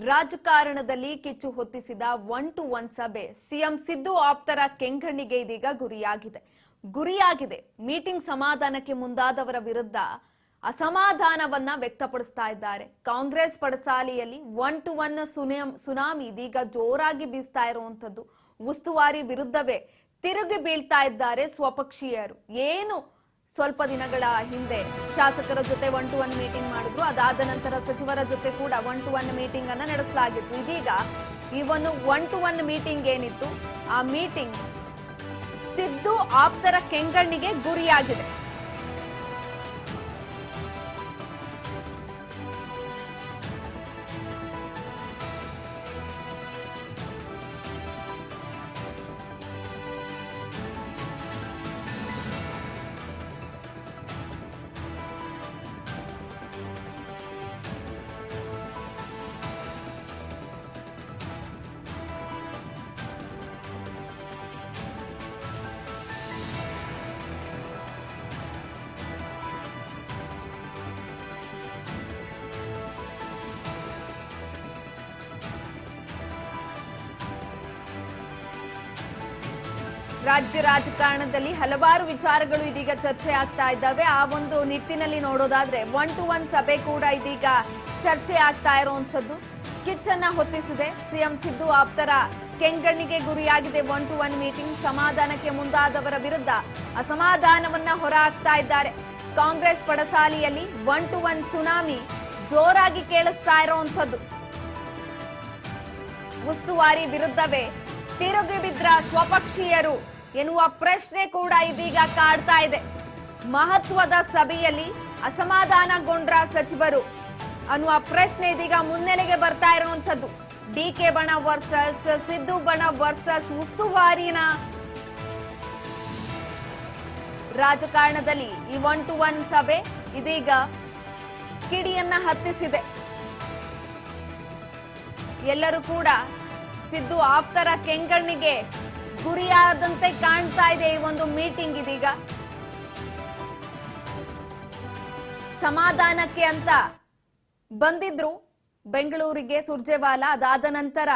ರಾಜಕಾರಣದಲ್ಲಿ ಕಿಚ್ಚು ಹೊತ್ತಿಸಿದ 1-to-1 ಸಭೆ ಸಿಎಂ ಸಿದ್ದು ಆಪ್ತರ ಕೆಂಗಣ್ಣಿಗೆ ಇದೀಗ ಗುರಿಯಾಗಿದೆ. ಮೀಟಿಂಗ್ ಸಮಾಧಾನಕ್ಕೆ ಮುಂದಾದವರ ವಿರುದ್ಧ ಅಸಮಾಧಾನವನ್ನ ವ್ಯಕ್ತಪಡಿಸ್ತಾ ಇದ್ದಾರೆ. ಕಾಂಗ್ರೆಸ್ ಪಡಸಾಲೆಯಲ್ಲಿ 1-to-1 ಸುನಾಮಿ ಇದೀಗ ಜೋರಾಗಿ ಬೀಸ್ತಾ ಇರುವಂತದ್ದು. ಉಸ್ತುವಾರಿ ವಿರುದ್ಧವೇ ತಿರುಗಿ ಬೀಳ್ತಾ ಇದ್ದಾರೆ ಸ್ವಪಕ್ಷೀಯರು. ಏನು ಸ್ವಲ್ಪ ದಿನಗಳ ಹಿಂದೆ ಶಾಸಕರ ಜೊತೆ 1-to-1 ಮೀಟಿಂಗ್ ಮಾಡಿದ್ರು. ಅದಾದ ನಂತರ ಸಚಿವರ ಜೊತೆ ಕೂಡ 1-to-1 ಮೀಟಿಂಗ್ ಅನ್ನ ನಡೆಸಲಾಗಿತ್ತು. ಇದೀಗ ಈ ಒಂದು 1-to-1 ಮೀಟಿಂಗ್ ಏನಿತ್ತು, ಆ ಮೀಟಿಂಗ್ ಸಿದ್ದು ಆಪ್ತರ ಕೆಂಗಣ್ಣಿಗೆ ಗುರಿಯಾಗಿದೆ. ರಾಜ್ಯ ರಾಜಕಾರಣದಲ್ಲಿ ಹಲವಾರು ವಿಚಾರಗಳು ಇದೀಗ ಚರ್ಚೆ ಆಗ್ತಾ ಇದ್ದಾವೆ. ಆ ಒಂದು ನಿಟ್ಟಿನಲ್ಲಿ ನೋಡೋದಾದ್ರೆ 1-to-1 ಸಭೆ ಕೂಡ ಇದೀಗ ಚರ್ಚೆ ಆಗ್ತಾ ಇರುವಂತದ್ದು. ಕಿಚ್ಚನ್ನ ಹೊತ್ತಿಸಿದೆ. ಸಿಎಂ ಸಿದ್ದು ಆಪ್ತರ ಕೆಂಗಣ್ಣಿಗೆ ಗುರಿಯಾಗಿದೆ 1-to-1 ಮೀಟಿಂಗ್. ಸಮಾಧಾನಕ್ಕೆ ಮುಂದಾದವರ ವಿರುದ್ಧ ಅಸಮಾಧಾನವನ್ನ ಹೊರ ಹಾಕ್ತಾ ಇದ್ದಾರೆ. ಕಾಂಗ್ರೆಸ್ ಪಡಸಾಲೆಯಲ್ಲಿ 1-to-1 ಸುನಾಮಿ ಜೋರಾಗಿ ಕೇಳಿಸ್ತಾ ಇರುವಂತದ್ದು. ಉಸ್ತುವಾರಿ ವಿರುದ್ಧವೇ ತಿರುಗಿ ಬಿದ್ರ ಸ್ವಪಕ್ಷೀಯರು ಎನ್ನುವ ಪ್ರಶ್ನೆ ಕೂಡ ಇದೀಗ ಕಾಡ್ತಾ ಇದೆ. ಮಹತ್ವದ ಸಭೆಯಲ್ಲಿ ಅಸಮಾಧಾನಗೊಂಡ್ರ ಸಚಿವರು ಅನ್ನುವ ಪ್ರಶ್ನೆ ಇದೀಗ ಮುನ್ನೆಲೆಗೆ ಬರ್ತಾ ಇರುವಂತದ್ದು. ಡಿಕೆ ಬಣ ವರ್ಸಸ್ ಸಿದ್ದು ಬಣ ವರ್ಸಸ್ ಉಸ್ತುವಾರಿನ ರಾಜಕಾರಣದಲ್ಲಿ ಈ 1-to-1 ಸಭೆ ಇದೀಗ ಕಿಡಿಯನ್ನ ಹತ್ತಿಸಿದೆ. ಎಲ್ಲರೂ ಕೂಡ ಸಿದ್ದು ಆಪ್ತರ ಕೆಂಗಣ್ಣಿಗೆ ಗುರಿಯಾದಂತೆ ಕಾಣ್ತಾ ಇದೆ ಈ ಒಂದು ಮೀಟಿಂಗ್. ಇದೀಗ ಸಮಾಧಾನಕ್ಕೆ ಅಂತ ಬಂದಿದ್ರು ಬೆಂಗಳೂರಿಗೆ ಸುರ್ಜೇವಾಲಾ. ಅದಾದ ನಂತರ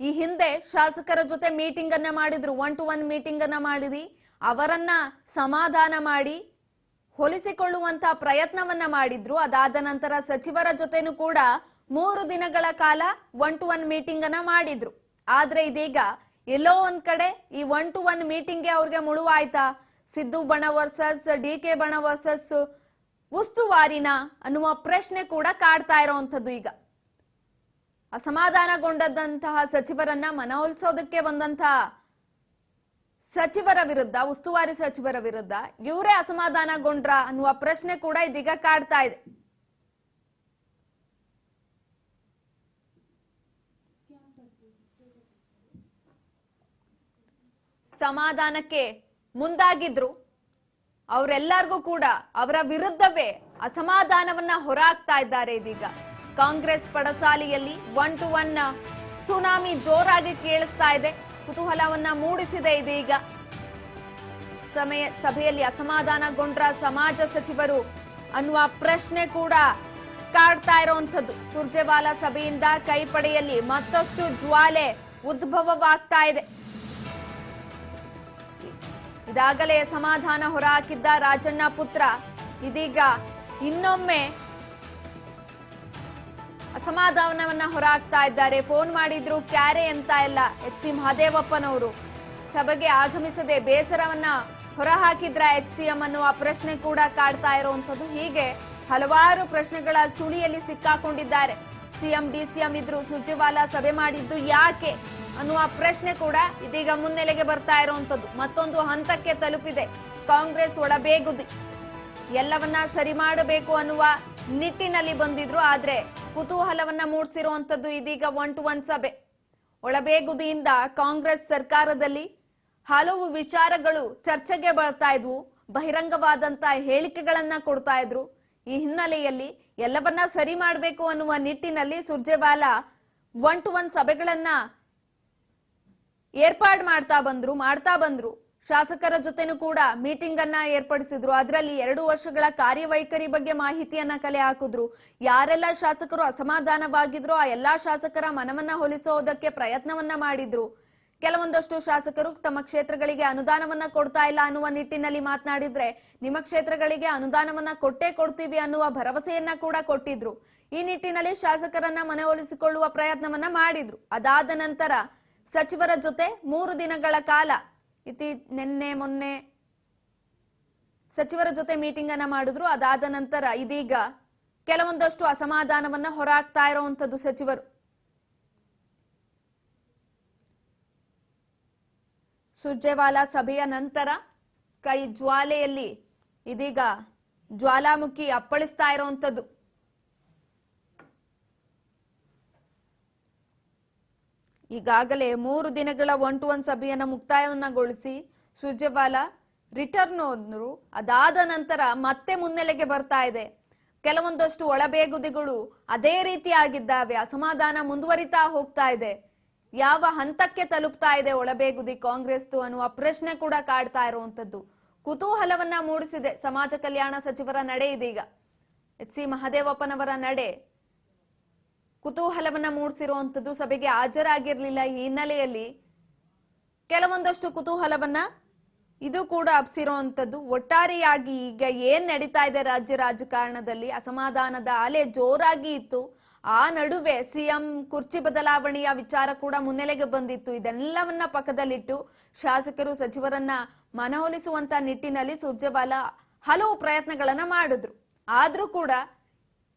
ಈ ಹಿಂದೆ ಶಾಸಕರ ಜೊತೆ ಮೀಟಿಂಗ್ ಅನ್ನ ಮಾಡಿದ್ರು, 1-to-1 ಮೀಟಿಂಗ್ ಅನ್ನ ಮಾಡಿದಿ ಅವರನ್ನ ಸಮಾಧಾನ ಮಾಡಿ ಹೊಲಿಸಿಕೊಳ್ಳುವಂತ ಪ್ರಯತ್ನವನ್ನ ಮಾಡಿದ್ರು. ಅದಾದ ನಂತರ ಸಚಿವರ ಜೊತೆನೂ ಕೂಡ 3 ದಿನಗಳ ಕಾಲ 1-to-1 ಮೀಟಿಂಗ್ ಅನ್ನ ಮಾಡಿದ್ರು. ಆದ್ರೆ ಇದೀಗ ಎಲ್ಲೋ ಒಂದ್ ಕಡೆ ಈ 1-to-1 ಮೀಟಿಂಗ್ಗೆ ಅವ್ರಿಗೆ ಮುಳುವಾಯ್ತಾ? ಸಿದ್ದು ಬಣ ವರ್ಸಸ್ ಡಿಕೆ ಬಣ ವರ್ಸಸ್ ಉಸ್ತುವಾರಿನ ಅನ್ನುವ ಪ್ರಶ್ನೆ ಕೂಡ ಕಾಡ್ತಾ ಇರೋವಂಥದ್ದು. ಈಗ ಅಸಮಾಧಾನಗೊಂಡಂತಹ ಸಚಿವರನ್ನ ಮನವೊಲಿಸೋದಕ್ಕೆ ಬಂದಂತಹ ಸಚಿವರ ವಿರುದ್ಧ, ಉಸ್ತುವಾರಿ ಸಚಿವರ ವಿರುದ್ಧ ಇವರೇ ಅಸಮಾಧಾನಗೊಂಡ್ರ ಅನ್ನುವ ಪ್ರಶ್ನೆ ಕೂಡ ಇದೀಗ ಕಾಡ್ತಾ ಇದೆ. ಸಮಾಧಾನಕ್ಕೆ ಮುಂದಾಗಿದ್ರು ಅವರೆಲ್ಲರಿಗೂ ಕೂಡ ಅವರ ವಿರುದ್ಧವೇ ಅಸಮಾಧಾನವನ್ನ ಹೊರಹಾಕ್ತಾ ಇದ್ದಾರೆ. ಇದೀಗ ಕಾಂಗ್ರೆಸ್ ಪಡಸಾಲೆಯಲ್ಲಿ 1-to-1 ಸುನಾಮಿ ಜೋರಾಗಿ ಕೇಳಿಸ್ತಾ ಇದೆ, ಕುತೂಹಲವನ್ನ ಮೂಡಿಸಿದೆ. ಇದೀಗ ಸಭೆಯಲ್ಲಿ ಅಸಮಾಧಾನಗೊಂಡ್ರ ಸಮಾಜ ಸಚಿವರು ಅನ್ನುವ ಪ್ರಶ್ನೆ ಕೂಡ ಕಾಡ್ತಾ ಇರುವಂತದ್ದು. ಸುರ್ಜೇವಾಲಾ ಸಭೆಯಿಂದ ಕೈಪಡೆಯಲ್ಲಿ ಮತ್ತಷ್ಟು ಜ್ವಾಲೆ ಉದ್ಭವವಾಗ್ತಾ ಇದೆ. ಇದಾಗಲೇ ಸಮಾಧಾನ ಹೊರಹಾಕಿದ್ದ ರಾಜಣ್ಣ ಪುತ್ರ ಇದೀಗ ಇನ್ನೊಮ್ಮೆ ಅಸಮಾಧಾನವನ್ನ ಹೊರಹಾಕ್ತಾ ಇದ್ದಾರೆ. ಫೋನ್ ಮಾಡಿದ್ರು ಕ್ಯಾರೆ ಅಂತ ಎಲ್ಲ HC ಮಹದೇವಪ್ಪನವರು ಸಭೆಗೆ ಆಗಮಿಸದೆ ಬೇಸರವನ್ನ ಹೊರಹಾಕಿದ್ರ HCM ಅನ್ನುವ ಪ್ರಶ್ನೆ ಕೂಡ ಕಾಡ್ತಾ ಇರುವಂತದ್ದು. ಹೀಗೆ ಹಲವಾರು ಪ್ರಶ್ನೆಗಳ ಸುಳಿಯಲ್ಲಿ ಸಿಕ್ಕಾಕೊಂಡಿದ್ದಾರೆ. ಸಿಎಂ DCM ಇದ್ರು, ಸುರ್ಜೇವಾಲಾ ಸಭೆ ಮಾಡಿದ್ದು ಯಾಕೆ ಅನ್ನುವ ಪ್ರಶ್ನೆ ಕೂಡ ಇದೀಗ ಮುನ್ನೆಲೆಗೆ ಬರ್ತಾ ಇರುವಂತದ್ದು. ಮತ್ತೊಂದು ಹಂತಕ್ಕೆ ತಲುಪಿದೆ ಕಾಂಗ್ರೆಸ್ ಒಳಬೇಗುದಿ. ಎಲ್ಲವನ್ನ ಸರಿ ಮಾಡಬೇಕು ಅನ್ನುವ ನಿಟ್ಟಿನಲ್ಲಿ ಬಂದಿದ್ರು. ಆದ್ರೆ ಕುತೂಹಲವನ್ನ ಮೂಡಿಸಿರುವಂತದ್ದು ಇದೀಗ 1-to-1 ಸಭೆ. ಒಳಬೇಗುದಿಯಿಂದ ಕಾಂಗ್ರೆಸ್ ಸರ್ಕಾರದಲ್ಲಿ ಹಲವು ವಿಚಾರಗಳು ಚರ್ಚೆಗೆ ಬರ್ತಾ ಇದ್ವು. ಬಹಿರಂಗವಾದಂತ ಹೇಳಿಕೆಗಳನ್ನ ಕೊಡ್ತಾ ಇದ್ರು. ಈ ಹಿನ್ನೆಲೆಯಲ್ಲಿ ಎಲ್ಲವನ್ನ ಸರಿ ಮಾಡಬೇಕು ಅನ್ನುವ ನಿಟ್ಟಿನಲ್ಲಿ ಸುರ್ಜೇವಾಲಾ 1-to-1 ಸಭೆಗಳನ್ನ ಏರ್ಪಾಡು ಮಾಡ್ತಾ ಬಂದ್ರು. ಶಾಸಕರ ಜೊತೆನೂ ಕೂಡ ಮೀಟಿಂಗ್ ಅನ್ನ ಏರ್ಪಡಿಸಿದ್ರು. ಅದರಲ್ಲಿ 2 ವರ್ಷಗಳ ಕಾರ್ಯವೈಖರಿ ಬಗ್ಗೆ ಮಾಹಿತಿಯನ್ನ ಕಲೆ ಹಾಕಿದ್ರು. ಯಾರೆಲ್ಲ ಶಾಸಕರು ಅಸಮಾಧಾನವಾಗಿದ್ರು ಆ ಎಲ್ಲಾ ಶಾಸಕರ ಮನವನ್ನ ಹೊಲಿಸೋದಕ್ಕೆ ಪ್ರಯತ್ನವನ್ನ ಮಾಡಿದ್ರು. ಕೆಲವೊಂದಷ್ಟು ಶಾಸಕರು ತಮ್ಮ ಕ್ಷೇತ್ರಗಳಿಗೆ ಅನುದಾನವನ್ನ ಕೊಡ್ತಾ ಇಲ್ಲ ಅನ್ನುವ ನಿಟ್ಟಿನಲ್ಲಿ ಮಾತನಾಡಿದ್ರೆ, ನಿಮ್ಮ ಕ್ಷೇತ್ರಗಳಿಗೆ ಅನುದಾನವನ್ನ ಕೊಟ್ಟೇ ಕೊಡ್ತೀವಿ ಅನ್ನುವ ಭರವಸೆಯನ್ನ ಕೂಡ ಕೊಟ್ಟಿದ್ರು. ಈ ನಿಟ್ಟಿನಲ್ಲಿ ಶಾಸಕರನ್ನ ಮನವೊಲಿಸಿಕೊಳ್ಳುವ ಪ್ರಯತ್ನವನ್ನ ಮಾಡಿದ್ರು. ಅದಾದ ನಂತರ ಸಚಿವರ ಜೊತೆ 3 ದಿನಗಳ ಕಾಲ ನಿನ್ನೆ ಮೊನ್ನೆ ಸಚಿವರ ಜೊತೆ ಮೀಟಿಂಗ್ ಅನ್ನ ಮಾಡಿದ್ರು. ಅದಾದ ನಂತರ ಇದೀಗ ಕೆಲವೊಂದಷ್ಟು ಅಸಮಾಧಾನವನ್ನ ಹೊರಹಾಕ್ತಾ ಇರುವಂತದ್ದು ಸಚಿವರು. ಸುರ್ಜೇವಾಲಾ ಸಭೆಯ ನಂತರ ಕೈ ಜ್ವಾಲೆಯಲ್ಲಿ ಇದೀಗ ಜ್ವಾಲಾಮುಖಿ ಅಪ್ಪಳಿಸ್ತಾ ಇರುವಂತದ್ದು. ಈಗಾಗಲೇ 3 ದಿನಗಳ 1-to-1 ಸಭೆಯನ್ನ ಮುಕ್ತಾಯವನ್ನಗೊಳಿಸಿ ಸುರ್ಜೇವಾಲಾ ರಿಟರ್ನ್ ಹೋದ್ರು. ಅದಾದ ನಂತರ ಮತ್ತೆ ಮುನ್ನೆಲೆಗೆ ಬರ್ತಾ ಇದೆ. ಕೆಲವೊಂದಷ್ಟು ಒಳಬೇಗುದಿಗಳು ಅದೇ ರೀತಿ ಆಗಿದ್ದಾವೆ. ಅಸಮಾಧಾನ ಮುಂದುವರಿತಾ ಹೋಗ್ತಾ ಇದೆ. ಯಾವ ಹಂತಕ್ಕೆ ತಲುಪ್ತಾ ಇದೆ ಒಳಬೇಗುದಿ ಕಾಂಗ್ರೆಸ್ ಅನ್ನುವ ಪ್ರಶ್ನೆ ಕೂಡ ಕಾಡ್ತಾ ಇರುವಂತದ್ದು. ಕುತೂಹಲವನ್ನ ಮೂಡಿಸಿದೆ ಸಮಾಜ ಕಲ್ಯಾಣ ಸಚಿವರ ನಡೆ. ಇದೀಗ ಎಚ್.ಸಿ. ಮಹದೇವಪ್ಪನವರ ನಡೆ ಕುತೂಹಲವನ್ನ ಮೂಡಿಸಿರುವಂತದ್ದು. ಸಭೆಗೆ ಹಾಜರಾಗಿರ್ಲಿಲ್ಲ. ಈ ಹಿನ್ನೆಲೆಯಲ್ಲಿ ಕೆಲವೊಂದಷ್ಟು ಕುತೂಹಲವನ್ನ ಇದು ಕೂಡ ಹಬ್ಸಿರುವಂತದ್ದು. ಒಟ್ಟಾರೆಯಾಗಿ ಈಗ ಏನ್ ನಡೀತಾ ಇದೆ ರಾಜ್ಯ ರಾಜಕಾರಣದಲ್ಲಿ, ಅಸಮಾಧಾನದ ಅಲೆ ಜೋರಾಗಿ ಇತ್ತು. ಆ ನಡುವೆ ಸಿಎಂ ಕುರ್ಚಿ ಬದಲಾವಣೆಯ ವಿಚಾರ ಕೂಡ ಮುನ್ನೆಲೆಗೆ ಬಂದಿತ್ತು. ಇದೆಲ್ಲವನ್ನ ಪಕ್ಕದಲ್ಲಿಟ್ಟು ಶಾಸಕರು ಸಚಿವರನ್ನ ಮನವೊಲಿಸುವಂತ ನಿಟ್ಟಿನಲ್ಲಿ ಸುರ್ಜೇವಾಲಾ ಹಲವು ಪ್ರಯತ್ನಗಳನ್ನ ಮಾಡಿದ್ರು. ಆದ್ರೂ ಕೂಡ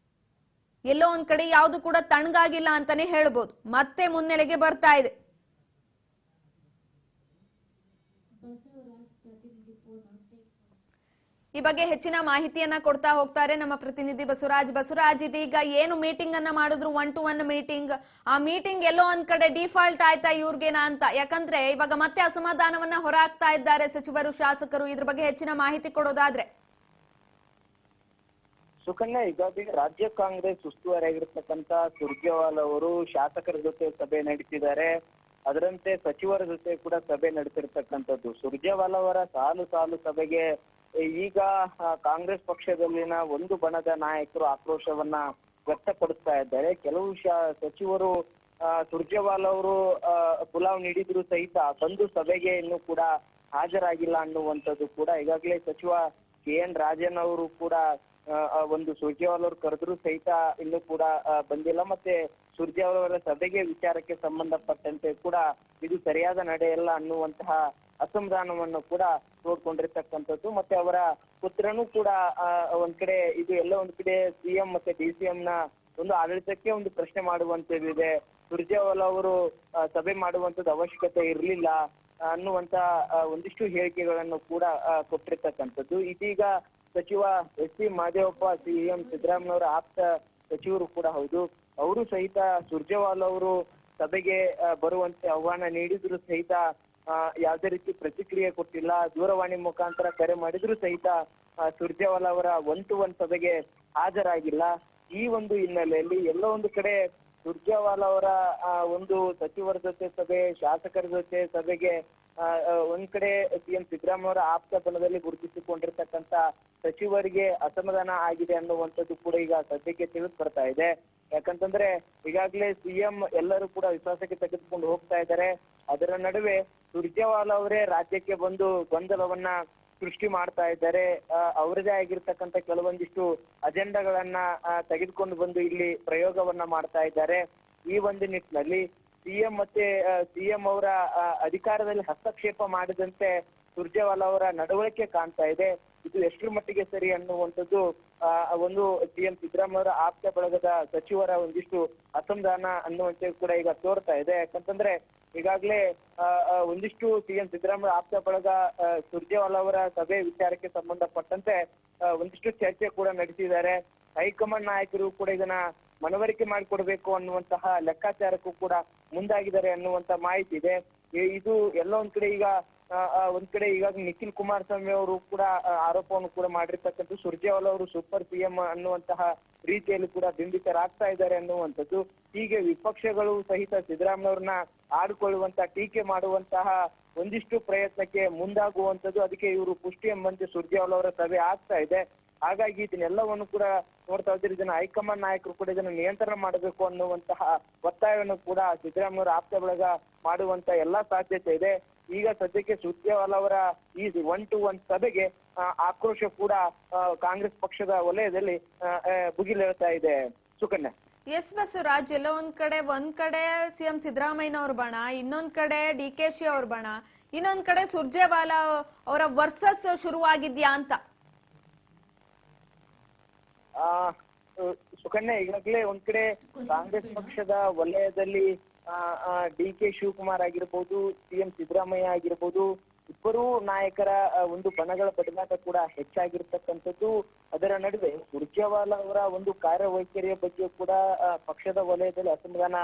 ಎಲ್ಲೋ ಒಂದ್ ಕಡೆ ಯಾವುದು ಕೂಡ ತಣ್ಣಗಾಗಿಲ್ಲ ಅಂತಾನೆ ಹೇಳ್ಬೋದು. ಮತ್ತೆ ಮುನ್ನೆಲೆಗೆ ಬರ್ತಾ ಇದೆ. ಈ ಬಗ್ಗೆ ಹೆಚ್ಚಿನ ಮಾಹಿತಿಯನ್ನ ಕೊಡ್ತಾ ಹೋಗ್ತಾರೆ ನಮ್ಮ ಪ್ರತಿನಿಧಿ ಬಸವರಾಜ್. ಇದೀಗ ಏನು ಮೀಟಿಂಗ್ ಅನ್ನ ಮಾಡಿದ್ರು 1-to-1 ಮೀಟಿಂಗ್, ಆ ಮೀಟಿಂಗ್ ಎಲ್ಲೋ ಒಂದ್ ಕಡೆ ಡಿಫಾಲ್ಟ್ ಆಯ್ತಾ ಇವ್ರಿಗೇನಾ ಅಂತ? ಯಾಕಂದ್ರೆ ಇವಾಗ ಮತ್ತೆ ಅಸಮಾಧಾನವನ್ನ ಹೊರಹಾಕ್ತಾ ಇದ್ದಾರೆ ಸಚಿವರು, ಶಾಸಕರು. ಇದ್ರ ಬಗ್ಗೆ ಹೆಚ್ಚಿನ ಮಾಹಿತಿ ಕೊಡೋದಾದ್ರೆ. ಸುಕನ್ಯಾ, ಈಗಾಗಲೇ ರಾಜ್ಯ ಕಾಂಗ್ರೆಸ್ ಉಸ್ತುವಾರಿಯಾಗಿರ್ತಕ್ಕಂತ ಸುರ್ಜೇವಾಲಾ ಅವರು ಶಾಸಕರ ಜೊತೆ ಸಭೆ ನಡೆಸಿದ್ದಾರೆ. ಅದರಂತೆ ಸಚಿವರ ಜೊತೆ ಕೂಡ ಸಭೆ ನಡೆಸಿರ್ತಕ್ಕಂಥದ್ದು. ಸುರ್ಜೇವಾಲಾ ಅವರ ಸಾಲು ಸಭೆಗೆ ಈಗ ಕಾಂಗ್ರೆಸ್ ಪಕ್ಷದಲ್ಲಿನ ಒಂದು ಬಣದ ನಾಯಕರು ಆಕ್ರೋಶವನ್ನ ವ್ಯಕ್ತಪಡಿಸ್ತಾ ಇದ್ದಾರೆ. ಕೆಲವು ಸಚಿವರು ಸುರ್ಜೇವಾಲಾ ಅವರು ಪುಲಾವ್ ನೀಡಿದ್ರು ಸಹಿತ ಬಂದು ಸಭೆಗೆ ಇನ್ನೂ ಕೂಡ ಹಾಜರಾಗಿಲ್ಲ ಅನ್ನುವಂಥದ್ದು ಕೂಡ ಈಗಾಗಲೇ ಸಚಿವ KN ರಾಜನ್ ಅವರು ಕೂಡ ಒಂದು ಸುರ್ಜೇವಾಲಾ ಅವರು ಕರೆದ್ರು ಸಹಿತ ಇನ್ನೂ ಕೂಡ ಬಂದಿಲ್ಲ. ಮತ್ತೆ ಸುರ್ಜೇವಾಲಾ ಅವರ ಸಭೆಗೆ ವಿಚಾರಕ್ಕೆ ಸಂಬಂಧಪಟ್ಟಂತೆ ಕೂಡ ಇದು ಸರಿಯಾದ ನಡೆಯಲ್ಲ ಅನ್ನುವಂತಹ ಅಸಮಾಧಾನವನ್ನು ಕೂಡ ನೋಡ್ಕೊಂಡಿರ್ತಕ್ಕಂಥದ್ದು. ಮತ್ತೆ ಅವರ ಪುತ್ರನೂ ಕೂಡ ಒಂದ್ ಕಡೆ ಇದು ಎಲ್ಲ ಒಂದ್ ಕಡೆ CM ಮತ್ತೆ DCM ನ ಒಂದು ಆಡಳಿತಕ್ಕೆ ಒಂದು ಪ್ರಶ್ನೆ ಮಾಡುವಂತದ್ದಿದೆ. ಸುರ್ಜೇವಾಲಾ ಅವರು ಸಭೆ ಮಾಡುವಂತದ್ದು ಅವಶ್ಯಕತೆ ಇರಲಿಲ್ಲ ಅನ್ನುವಂತ ಒಂದಿಷ್ಟು ಹೇಳಿಕೆಗಳನ್ನು ಕೂಡ ಕೊಟ್ಟಿರ್ತಕ್ಕಂಥದ್ದು. ಇದೀಗ ಸಚಿವ ಎಚ್.ಸಿ. ಮಹದೇವಪ್ಪ CM ಸಿದ್ದರಾಮಯ್ಯನವರ ಆಪ್ತ ಸಚಿವರು ಕೂಡ ಹೌದು. ಅವರು ಸಹಿತ ಸುರ್ಜೇವಾಲಾ ಅವರು ಸಭೆಗೆ ಬರುವಂತೆ ಆಹ್ವಾನ ನೀಡಿದ್ರು ಸಹಿತ ಯಾವುದೇ ರೀತಿ ಪ್ರತಿಕ್ರಿಯೆ ಕೊಟ್ಟಿಲ್ಲ. ದೂರವಾಣಿ ಮುಖಾಂತರ ಕರೆ ಮಾಡಿದ್ರು ಸಹಿತ ಸುರ್ಜೇವಾಲಾ ಅವರ 1-to-1 ಸಭೆಗೆ ಹಾಜರಾಗಿಲ್ಲ. ಈ ಒಂದು ಹಿನ್ನೆಲೆಯಲ್ಲಿ ಎಲ್ಲೋ ಒಂದು ಕಡೆ ಸುರ್ಜೇವಾಲಾ ಅವರ ಒಂದು ಸಚಿವರ ಜೊತೆ ಸಭೆ, ಶಾಸಕರ ಜೊತೆ ಸಭೆಗೆ ಒಂದ್ ಕಡೆ CM ಸಿದ್ದರಾಮಯ್ಯ ಅವರ ಆಪ್ತ ಬಲದಲ್ಲಿ ಗುರುತಿಸಿಕೊಂಡಿರ್ತಕ್ಕಂತ ಸಚಿವರಿಗೆ ಅಸಮಾಧಾನ ಆಗಿದೆ ಅನ್ನುವಂಥದ್ದು ಕೂಡ ಈಗ ಸದ್ಯಕ್ಕೆ ತಿಳಿದು ಬರ್ತಾ ಇದೆ. ಯಾಕಂತಂದ್ರೆ ಈಗಾಗಲೇ CM ಎಲ್ಲರೂ ಕೂಡ ವಿಶ್ವಾಸಕ್ಕೆ ತೆಗೆದುಕೊಂಡು ಹೋಗ್ತಾ ಇದ್ದಾರೆ. ಅದರ ನಡುವೆ ಸುರ್ಜೇವಾಲಾ ಅವರೇ ರಾಜ್ಯಕ್ಕೆ ಬಂದು ಗೊಂದಲವನ್ನ ಸೃಷ್ಟಿ ಮಾಡ್ತಾ ಇದ್ದಾರೆ. ಅವರದೇ ಆಗಿರ್ತಕ್ಕಂಥ ಕೆಲವೊಂದಿಷ್ಟು ಅಜೆಂಡಾಗಳನ್ನ ತೆಗೆದುಕೊಂಡು ಬಂದು ಇಲ್ಲಿ ಪ್ರಯೋಗವನ್ನ ಮಾಡ್ತಾ ಇದ್ದಾರೆ. ಈ ಒಂದು ನಿಟ್ಟಿನಲ್ಲಿ CM ಅವರ ಅಧಿಕಾರದಲ್ಲಿ ಹಸ್ತಕ್ಷೇಪ ಮಾಡಿದಂತೆ ಸುರ್ಜೇವಾಲಾ ಅವರ ನಡವಳಿಕೆ ಕಾಣ್ತಾ ಇದೆ. ಇದು ಎಷ್ಟರ ಮಟ್ಟಿಗೆ ಸರಿ ಅನ್ನುವಂಥದ್ದು ಒಂದು CM ಸಿದ್ದರಾಮಯ್ಯ ಅವರ ಆಪ್ತ ಬಳಗದ ಸಚಿವರ ಒಂದಿಷ್ಟು ಅಸಮಾಧಾನ ಅನ್ನುವಂತೆ ಕೂಡ ಈಗ ತೋರ್ತಾ ಇದೆ. ಯಾಕಂತಂದ್ರೆ ಈಗಾಗಲೇ ಒಂದಿಷ್ಟು CM ಸಿದ್ದರಾಮಯ್ಯ ಆಪ್ತ ಬಳಗ ಸುರ್ಜೇವಾಲಾ ಅವರ ಸಭೆ ವಿಚಾರಕ್ಕೆ ಸಂಬಂಧಪಟ್ಟಂತೆ ಒಂದಿಷ್ಟು ಚರ್ಚೆ ಕೂಡ ನಡೆಸಿದ್ದಾರೆ. ಹೈಕಮಾಂಡ್ ನಾಯಕರು ಕೂಡ ಇದನ್ನ ಮನವರಿಕೆ ಮಾಡಿಕೊಡ್ಬೇಕು ಅನ್ನುವಂತಹ ಲೆಕ್ಕಾಚಾರಕ್ಕೂ ಕೂಡ ಮುಂದಾಗಿದ್ದಾರೆ ಅನ್ನುವಂತ ಮಾಹಿತಿ ಇದೆ. ಇದು ಎಲ್ಲ ಒಂದ್ ಕಡೆ ಈಗ ನಿಖಿಲ್ ಕುಮಾರಸ್ವಾಮಿ ಅವರು ಕೂಡ ಆರೋಪವನ್ನು ಕೂಡ ಮಾಡಿರ್ತಕ್ಕಂಥ ಸುರ್ಜೇವಾಲಾ ಅವರು ಸೂಪರ್ CM ಅನ್ನುವಂತಹ ರೀತಿಯಲ್ಲಿ ಕೂಡ ಬಿಂಬಿತರಾಗ್ತಾ ಇದ್ದಾರೆ ಅನ್ನುವಂಥದ್ದು. ಹೀಗೆ ವಿಪಕ್ಷಗಳು ಸಹಿತ ಸಿದ್ದರಾಮಯ್ಯ ಅವ್ರನ್ನ ಆಡಿಕೊಳ್ಳುವಂತ ಟೀಕೆ ಮಾಡುವಂತಹ ಒಂದಿಷ್ಟು ಪ್ರಯತ್ನಕ್ಕೆ ಮುಂದಾಗುವಂತದ್ದು. ಅದಕ್ಕೆ ಇವರು ಪುಷ್ಟಿ ಎಂಬಂತೆ ಸುರ್ಜೇವಾಲಾ ಅವರ ಸಭೆ ಆಗ್ತಾ ಇದೆ. ಹಾಗಾಗಿ ಇದನ್ನೆಲ್ಲವನ್ನು ಕೂಡ ನೋಡ್ತಾ ಇದ್ದೀರಿ. ಇದನ್ನ ಹೈಕಮಾಂಡ್ ನಾಯಕರು ಕೂಡ ಇದನ್ನು ನಿಯಂತ್ರಣ ಮಾಡಬೇಕು ಅನ್ನುವಂತಹ ಒತ್ತಾಯವನ್ನು ಕೂಡ ಸಿದ್ದರಾಮಯ್ಯ ಅವರ ಆಪ್ತ ಬಳಗ ಮಾಡುವಂತ ಎಲ್ಲಾ ಸಾಧ್ಯತೆ ಇದೆ. ಈಗ ಸದ್ಯಕ್ಕೆ ಸುರ್ಜೇವಾಲಾ ಅವರ ಈ 1-to-1 ಸಭೆಗೆ ಆಕ್ರೋಶ ಕೂಡ ಕಾಂಗ್ರೆಸ್ ಪಕ್ಷದ ವಲಯದಲ್ಲಿ ಭುಗಿಲೇಳ್ತಾ ಇದೆ. ಸುಕನ್ಯಾ. ಎಸ್ ಬಸವರಾಜ್, ಎಲ್ಲ ಒಂದ್ ಕಡೆ ಸಿಎಂ ಸಿದ್ದರಾಮಯ್ಯನವ್ರ ಬಣ, ಇನ್ನೊಂದ್ ಕಡೆ DKC ಅವ್ರ ಬಣ, ಇನ್ನೊಂದ್ ಕಡೆ ಸುರ್ಜೇವಾಲಾ ಅವರ ವರ್ಸಸ್ ಶುರುವಾಗಿದ್ಯಾ ಅಂತ. ಸುಕನ್ಯಾ, ಈಗಾಗಲೇ ಒಂದ್ ಕಡೆ ಕಾಂಗ್ರೆಸ್ ಪಕ್ಷದ ವಲಯದಲ್ಲಿ DK ಶಿವಕುಮಾರ್ ಆಗಿರ್ಬೋದು, CM ಸಿದ್ದರಾಮಯ್ಯ ಆಗಿರ್ಬೋದು, ಇಬ್ಬರೂ ನಾಯಕರ ಒಂದು ಬಣಗಳ ಬಡಿದಾಟ ಕೂಡ ಹೆಚ್ಚಾಗಿರ್ತಕ್ಕಂಥದ್ದು. ಅದರ ನಡುವೆ ಸುರ್ಜೇವಾಲಾ ಅವರ ಒಂದು ಕಾರ್ಯವೈಖರಿಯ ಬಗ್ಗೆ ಕೂಡ ಪಕ್ಷದ ವಲಯದಲ್ಲಿ ಅಸಮಾಧಾನ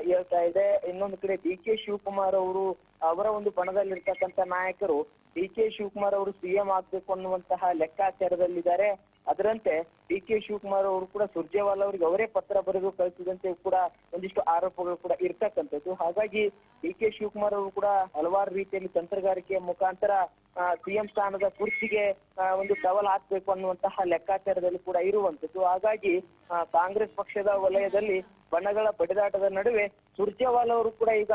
ಹೇಳ್ತಾ ಇದೆ. ಇನ್ನೊಂದು ಕಡೆ DK ಶಿವಕುಮಾರ್ ಅವರು, ಅವರ ಒಂದು ಬಣದಲ್ಲಿರ್ತಕ್ಕಂಥ ನಾಯಕರು DK ಶಿವಕುಮಾರ್ ಅವರು CM ಆಗ್ಬೇಕು ಅನ್ನುವಂತಹ ಲೆಕ್ಕಾಚಾರದಲ್ಲಿದ್ದಾರೆ. ಅದರಂತೆ DK ಶಿವಕುಮಾರ್ ಅವರು ಕೂಡ ಸುರ್ಜೇವಾಲಾ ಅವರಿಗೆ ಅವರೇ ಪತ್ರ ಬರೆದು ಕಳಿಸಿದಂತೆ ಕೂಡ ಒಂದಿಷ್ಟು ಆರೋಪಗಳು ಕೂಡ ಇರ್ತಕ್ಕಂಥದ್ದು. ಹಾಗಾಗಿ DK ಶಿವಕುಮಾರ್ ಅವರು ಕೂಡ ಹಲವಾರು ರೀತಿಯಲ್ಲಿ ತಂತ್ರಗಾರಿಕೆಯ ಮುಖಾಂತರ CM ಸ್ಥಾನದ ಕುರ್ಚಿಗೆ ಒಂದು ಟವಲ್ ಹಾಕ್ಬೇಕು ಅನ್ನುವಂತಹ ಲೆಕ್ಕಾಚಾರದಲ್ಲಿ ಕೂಡ ಇರುವಂತದ್ದು. ಹಾಗಾಗಿ ಕಾಂಗ್ರೆಸ್ ಪಕ್ಷದ ವಲಯದಲ್ಲಿ ಬಣಗಳ ಬಡಿದಾಟದ ನಡುವೆ ಸುರ್ಜೇವಾಲಾ ಅವರು ಕೂಡ ಈಗ